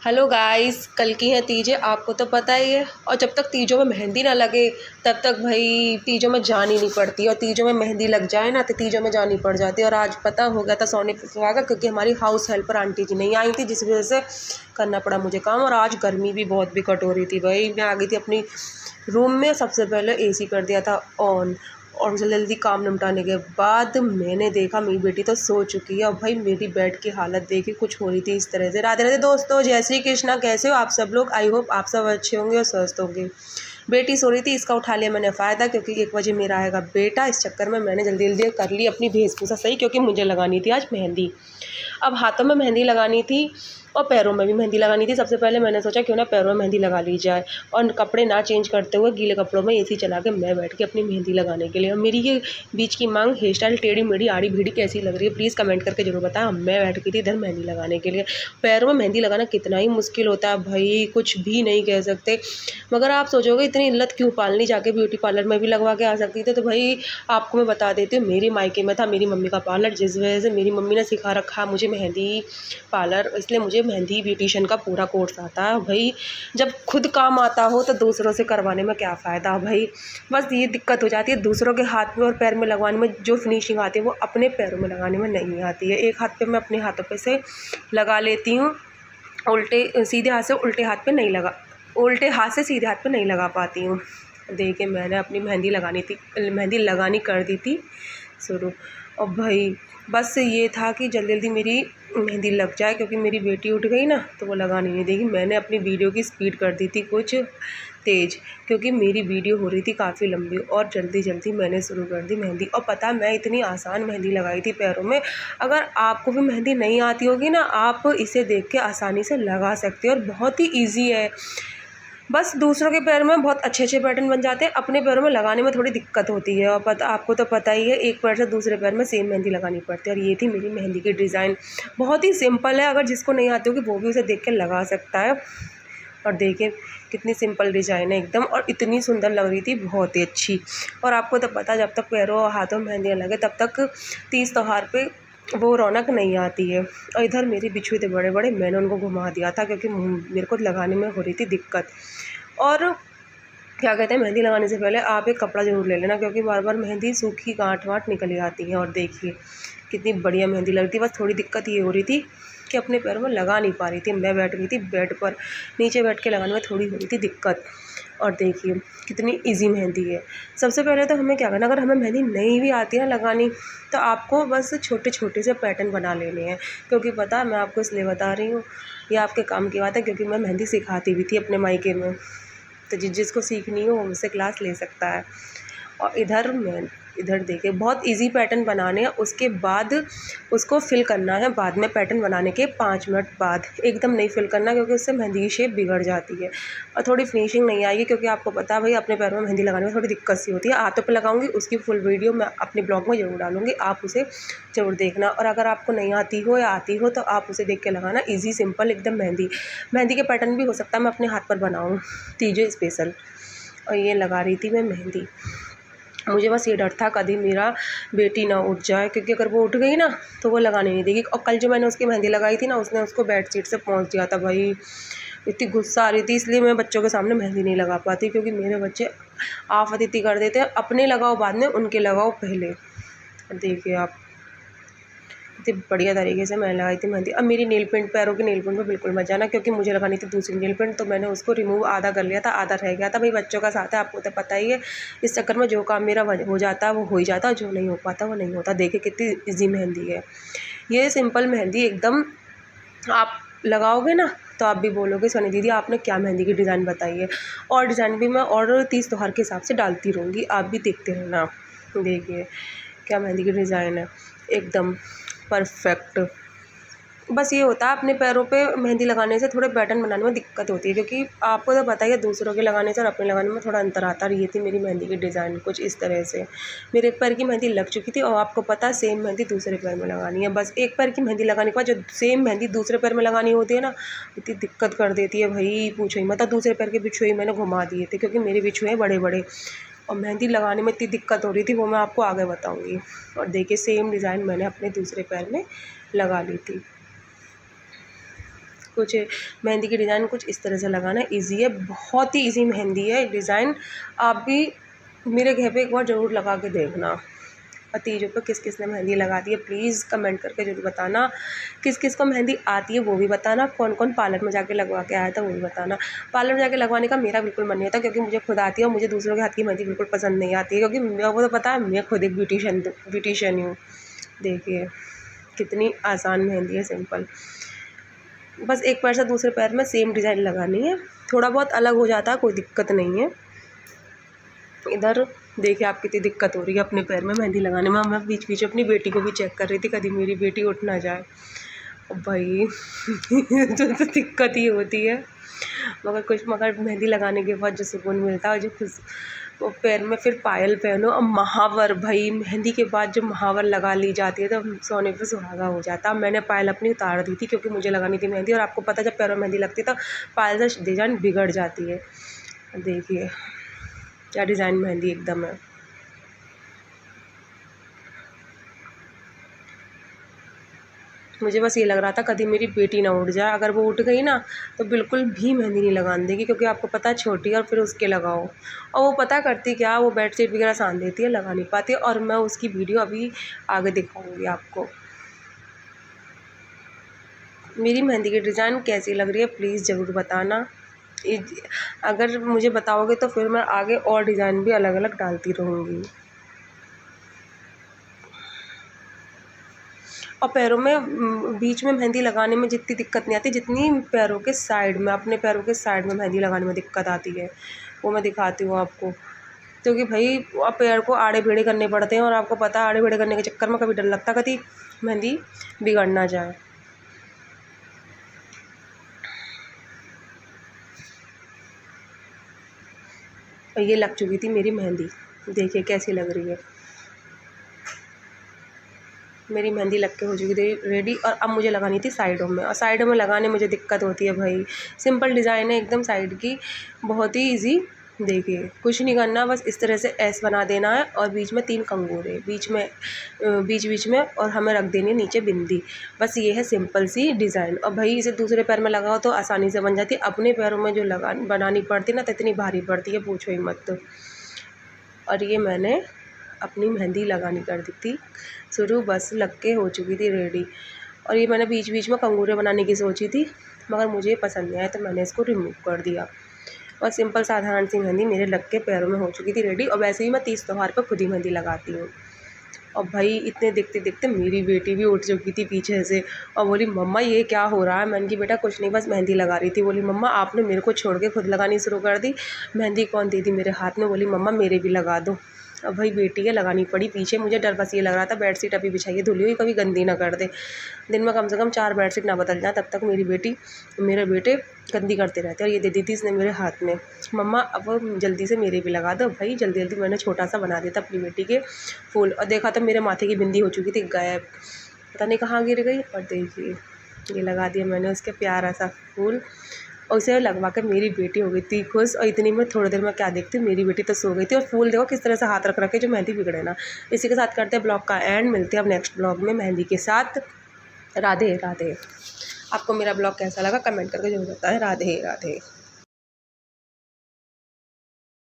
Hello guys, कल की है तीजें, आपको तो पता ही है। और जब तक तीजों में मेहंदी ना लगे तब तक भाई तीजों में जान ही नहीं पड़ती, और तीजों में मेहंदी लग जाए ना तो तीजों में जान ही पड़ जाती है। और आज पता हो गया था सोने पे सुहागा, क्योंकि हमारी हाउस हेल्पर आंटी जी नहीं आई थी, जिस वजह से करना पड़ा मुझे काम। और आज गर्मी भी बहुत बिकट हो रही थी भाई। मैं आ गई थी अपनी रूम में, सबसे पहले एसी कर दिया था ऑन, और जल्दी जल्दी काम निपटाने के बाद मैंने देखा मेरी बेटी तो सो चुकी है। और भाई मेरी बेड की हालत देखी, कुछ हो रही थी इस तरह से। राधे राधे दोस्तों, जय श्री कृष्णा। कैसे हो आप सब लोग? आई होप आप सब अच्छे होंगे और स्वस्थ होंगे। बेटी सो रही थी, इसका उठा लिया मैंने फ़ायदा, क्योंकि 1 बजे मेरा आएगा बेटा। इस चक्कर में मैंने जल्दी जल्दी कर ली अपनी वेशभूषा सही, क्योंकि मुझे लगानी थी आज मेहंदी। अब हाथों में मेहंदी लगानी थी और पैरों में भी मेहंदी लगानी थी। सबसे पहले मैंने सोचा क्यों ना पैरों में मेहंदी लगा ली जाए, और कपड़े ना चेंज करते हुए गीले कपड़ों में एसी चला के मैं बैठ के अपनी मेहंदी लगाने के लिए। और मेरी ये बीच की मांग हेयर स्टाइल टेढ़ी मेढ़ी आड़ी भीड़ी कैसी लग रही है, प्लीज़ कमेंट करके जरूर बताएं। मैं बैठ गई थी इधर मेहंदी लगाने के लिए। पैरों में मेहंदी लगाना कितना ही मुश्किल होता है भाई, कुछ भी नहीं कह सकते। मगर आप सोचोगे इतनी इल्लत क्यों पालनी, जाके ब्यूटी पार्लर में भी लगवा के आ सकती थी। तो भाई आपको मैं बता देती हूँ, मेरी मायके में था मेरी मम्मी का पार्लर, जिस वजह से मेरी मम्मी ने सिखा रखा मुझे मेहंदी पार्लर, इसलिए मुझे मेहंदी ब्यूटिशियन का पूरा कोर्स आता है भाई। जब खुद काम आता हो तो दूसरों से करवाने में क्या फ़ायदा भाई। बस ये दिक्कत हो जाती है, दूसरों के हाथ में और पैर में लगवाने में जो फिनिशिंग आती है वो अपने पैरों में लगाने में नहीं आती है। एक हाथ पे मैं अपने हाथों पे से लगा लेती हूँ, उल्टे सीधे हाथ से उल्टे हाथ पे नहीं लगा, उल्टे हाथ से सीधे हाथ पे नहीं लगा पाती हूँ। देखिए मैंने अपनी मेहंदी लगानी कर दी थी शुरू। और भाई बस ये था कि जल्दी जल्दी मेरी मेहंदी लग जाए, क्योंकि मेरी बेटी उठ गई ना तो वो लगानी नहीं देगी। मैंने अपनी वीडियो की स्पीड कर दी थी कुछ तेज़, क्योंकि मेरी वीडियो हो रही थी काफ़ी लंबी, और जल्दी जल्दी मैंने शुरू कर दी मेहंदी। और पता मैं इतनी आसान मेहंदी लगाई थी पैरों में। अगर आपको भी मेहंदी नहीं आती होगी ना, आप इसे देख के आसानी से लगा सकते हो, और बहुत ही ईजी है। बस दूसरों के पैर में बहुत अच्छे अच्छे पैटर्न बन जाते हैं, अपने पैरों में लगाने में थोड़ी दिक्कत होती है। और आपको तो पता ही है, एक पैर से दूसरे पैर में सेम मेहंदी लगानी पड़ती है। और ये थी मेरी मेहंदी की डिज़ाइन, बहुत ही सिंपल है। अगर जिसको नहीं आती होगी वो भी उसे देख के लगा सकता है। और देखिए कितनी सिंपल डिज़ाइन है एकदम, और इतनी सुंदर लग रही थी, बहुत ही अच्छी। और आपको तो पता, जब तक पैरों और हाथों में मेहंदी लगे तब तक तीज त्योहार पे वो रौनक नहीं आती है। और इधर मेरे बिछुए थे बड़े बड़े, मैंने उनको घुमा दिया था, क्योंकि मेरे को लगाने में हो रही थी दिक्कत। और क्या कहते हैं, मेहंदी लगाने से पहले आप एक कपड़ा ज़रूर ले लेना, क्योंकि बार बार मेहंदी सूखी गांठ वाँठ निकल आती है। और देखिए कितनी बढ़िया मेहंदी लगती है। बस थोड़ी दिक्कत ये हो रही थी कि अपने पैरों में लगा नहीं पा रही थी, मैं बैठ गई थी बेड पर, नीचे बैठ के लगाने में थोड़ी हो रही थी दिक्कत। और देखिए कितनी इजी मेहंदी है। सबसे पहले तो हमें क्या करना, अगर हमें मेहंदी नहीं भी आती है लगानी, तो आपको बस छोटे छोटे से पैटर्न बना लेने हैं। क्योंकि पता है मैं आपको इसलिए बता रही हूँ, ये आपके काम की बात है, क्योंकि मैं मेहंदी सिखाती भी थी अपने मायके में। तो जिसको सीखनी हो वो मुझसे क्लास ले सकता है। और इधर देखिए बहुत इजी पैटर्न बनाने हैं, उसके बाद उसको फिल करना है। बाद में पैटर्न बनाने के 5 मिनट बाद, एकदम नहीं फिल करना, क्योंकि उससे मेहंदी की शेप बिगड़ जाती है और थोड़ी फिनिशिंग नहीं आएगी। क्योंकि आपको पता है भाई, अपने पैरों में मेहंदी लगाने में थोड़ी दिक्कत सी होती है। हाथों पे लगाऊंगी, उसकी फुल वीडियो मैं अपने ब्लॉग में ज़रूर डालूंगी, आप उसे ज़रूर देखना। और अगर आपको नहीं आती हो या आती हो तो आप उसे देख के लगाना। ईजी सिंपल एकदम मेहंदी के पैटर्न भी हो सकता है मैं अपने हाथ पर बनाऊँ तीजों स्पेशल। और ये लगा रही थी मैं मेहंदी। मुझे बस ये डर था कभी मेरा बेटी ना उठ जाए, क्योंकि अगर वो उठ गई ना तो वो लगाने नहीं देगी। और कल जो मैंने उसकी मेहंदी लगाई थी ना, उसने उसको बेडशीट से पोंछ दिया था भाई। इतनी गुस्सा आ रही थी, इसलिए मैं बच्चों के सामने मेहंदी नहीं लगा पाती, क्योंकि मेरे बच्चे आफत इतनी कर देते हैं, अपने लगाओ बाद में, उनके लगाओ पहले। देखिए आप इतनी बढ़िया तरीके से मैंने लगाई थी मेहंदी। अब मेरी नेल पेंट, पैरों की नेल पेंट में बिल्कुल मत जाना, क्योंकि मुझे लगानी थी दूसरी नेल पेंट, तो मैंने उसको रिमूव आधा कर लिया था, आधा रह गया था। भाई बच्चों का साथ है, आपको तो पता ही है। इस चक्कर में जो काम मेरा हो जाता है वो हो ही जाता है, जो नहीं हो पाता वो नहीं होता। देखिए कितनी ईजी मेहंदी है ये, सिंपल मेहंदी एकदम। आप लगाओगे ना तो आप भी बोलोगे सोनी दीदी आपने क्या मेहंदी की डिज़ाइन बताई है। और डिज़ाइन भी मैं और 30 त्योहार के हिसाब से डालती रहूँगी, आप भी देखते रहना। देखिए क्या मेहंदी की डिज़ाइन है, एकदम परफेक्ट। बस ये होता है अपने पैरों पे मेहंदी लगाने से थोड़े पैटर्न बनाने में दिक्कत होती है, क्योंकि आपको तो पता ही है दूसरों के लगाने से और अपने लगाने में थोड़ा अंतर आता है। ये थी मेरी मेहंदी की डिज़ाइन कुछ इस तरह से। मेरे एक पैर की मेहंदी लग चुकी थी, और आपको पता है सेम मेहंदी दूसरे पैर में लगानी है। बस एक पैर की मेहंदी लगाने के बाद जो सेम मेहंदी दूसरे पैर में लगानी होती है ना, इतनी दिक्कत कर देती है भाई, पूछो ही मत। दूसरे पैर के बिछुए मैंने घुमा दिए थे, क्योंकि मेरे बिछुए हैं बड़े बड़े, और मेहंदी लगाने में इतनी दिक्कत हो रही थी, वो मैं आपको आगे बताऊँगी। और देखिए सेम डिज़ाइन मैंने अपने दूसरे पैर में लगा ली थी। कुछ मेहंदी की डिज़ाइन कुछ इस तरह से लगाना ईजी है, बहुत ही ईजी मेहंदी है डिज़ाइन। आप भी मेरे घर पे एक बार ज़रूर लगा के देखना। और तीजों पे किस किस ने मेहंदी लगा दी है प्लीज़ कमेंट करके ज़रूर बताना। किस किस को मेहंदी आती है वो भी बताना। कौन कौन पार्लर में जाके लगवा के आया था वो भी बताना। पार्लर में जाके लगवाने का मेरा बिल्कुल मन नहीं होता, क्योंकि मुझे खुद आती है और मुझे दूसरों के हाथ की मेहंदी बिल्कुल पसंद नहीं आती है, क्योंकि मेरे को तो पता है मैं खुद एक ब्यूटिशियन हूँ। देखिए कितनी आसान मेहंदी है, सिंपल। बस एक पैर से दूसरे पैर में सेम डिज़ाइन लगानी है, थोड़ा बहुत अलग हो जाता है, कोई दिक्कत नहीं है। इधर देखिए आप कितनी दिक्कत हो रही है अपने पैर में मेहंदी लगाने में। मैं बीच बीच अपनी बेटी को भी चेक कर रही थी, कभी मेरी बेटी उठ ना जाए। अब भाई तो दिक्कत ही होती है, मगर मेहंदी लगाने के बाद जो सुकून मिलता है, जो खुश वो पैर में फिर पायल पहनो और महावर, भाई मेहंदी के बाद जो महावर लगा ली जाती है तो सोने पे सुहागा हो जाता है। मैंने पायल अपनी उतार दी थी क्योंकि मुझे लगानी थी मेहंदी, और आपको पता है जब पैरों में मेहंदी लगती है तो पायल से डिज़ाइन बिगड़ जाती है। देखिए क्या डिज़ाइन मेहंदी एकदम है। मुझे बस ये लग रहा था कभी मेरी बेटी ना उठ जाए, अगर वो उठ गई ना तो बिल्कुल भी मेहंदी नहीं लगाने देगी, क्योंकि आपको पता है छोटी है और फिर उसके लगाओ। और वो पता करती क्या, वो बेडशीट वगैरह सान देती है, लगा नहीं पाती, और मैं उसकी वीडियो अभी आगे दिखाऊंगी आपको। मेरी मेहंदी की डिज़ाइन कैसी लग रही है प्लीज़ ज़रूर बताना। अगर मुझे बताओगे तो फिर मैं आगे और डिज़ाइन भी अलग अलग डालती रहूँगी। और पैरों में बीच में मेहंदी लगाने में जितनी दिक्कत नहीं आती जितनी पैरों के साइड में, अपने पैरों के साइड में मेहंदी लगाने में दिक्कत आती है, वो मैं दिखाती हूँ आपको। क्योंकि भाई अब पैर को आड़े बेड़े करने पड़ते हैं, और आपको पता है आड़े बेड़े करने के चक्कर में कभी डर लगता कभी मेहंदी बिगड़ ना जाए। और ये लग चुकी थी मेरी मेहंदी, देखिए कैसी लग रही है। मेरी मेहंदी लग के हो चुकी थी रेडी, और अब मुझे लगानी थी साइडों में, और साइडों में लगाने मुझे दिक्कत होती है भाई। सिंपल डिज़ाइन है एकदम साइड की, बहुत ही इजी। देखिए कुछ नहीं करना, बस इस तरह से एस बना देना है, और बीच में 3 कंगोरे बीच में, और हमें रख देनी है नीचे बिंदी। बस ये है सिंपल सी डिज़ाइन। और भाई इसे दूसरे पैर में लगाओ तो आसानी से बन जाती है, अपने पैरों में जो बनानी पड़ती ना तो इतनी भारी पड़ती है, पूछो ही मत। और ये मैंने अपनी मेहंदी लगानी कर दी थी शुरू, बस लग के हो चुकी थी रेडी। और ये मैंने बीच बीच में कंगूरे बनाने की सोची थी, मगर मुझे पसंद नहीं आया तो मैंने इसको रिमूव कर दिया। और सिंपल साधारण सी मेहंदी मेरे लग के पैरों में हो चुकी थी रेडी। और वैसे ही मैं 30 त्योहार पर खुद ही मेहंदी लगाती हूँ। और भाई इतने देखते देखते मेरी बेटी भी उठ चुकी थी पीछे से, और बोली मम्मा ये क्या हो रहा है। मैंने कि बेटा कुछ नहीं, बस मेहंदी लगा रही थी। बोली मम्मा आपने मेरे को छोड़ के खुद लगानी शुरू कर दी, मेहंदी कौन दे दी मेरे हाथ में। बोली मम्मा मेरे भी लगा दो। अब भाई बेटी है लगानी पड़ी पीछे, मुझे डर बस ये लग रहा था बेडशीट अभी बिछाइए धुली हुई कभी गंदी ना कर दे। दिन में कम से कम 4 बेडशीट ना बदल जाए, तब तक मेरी बेटी मेरे बेटे गंदी करते रहते हैं। और ये दे दी थी इसने मेरे हाथ में, मम्मा अब जल्दी से मेरे भी लगा दो। भाई जल्दी जल्दी मैंने छोटा सा बना दिया था अपनी बेटी के फूल, और देखा तो मेरे माथे की बिंदी हो चुकी थी गायब, पता नहीं कहाँ गिर गई। और देखिए ये लगा दिया मैंने उसके प्यारा सा फूल, और उसे लगवा के मेरी बेटी हो गई थी खुश। और इतनी में थोड़ी देर में क्या देखती हूँ मेरी बेटी तो सो गई थी, और फूल देखो किस तरह से हाथ रख के जो मेहंदी बिगड़े ना। इसी के साथ करते हैं ब्लॉग का एंड, मिलते हैं अब नेक्स्ट ब्लॉग में मेहंदी के साथ। राधे राधे। आपको मेरा ब्लॉग कैसा लगा कमेंट करके जरूर बताएं। राधे राधे।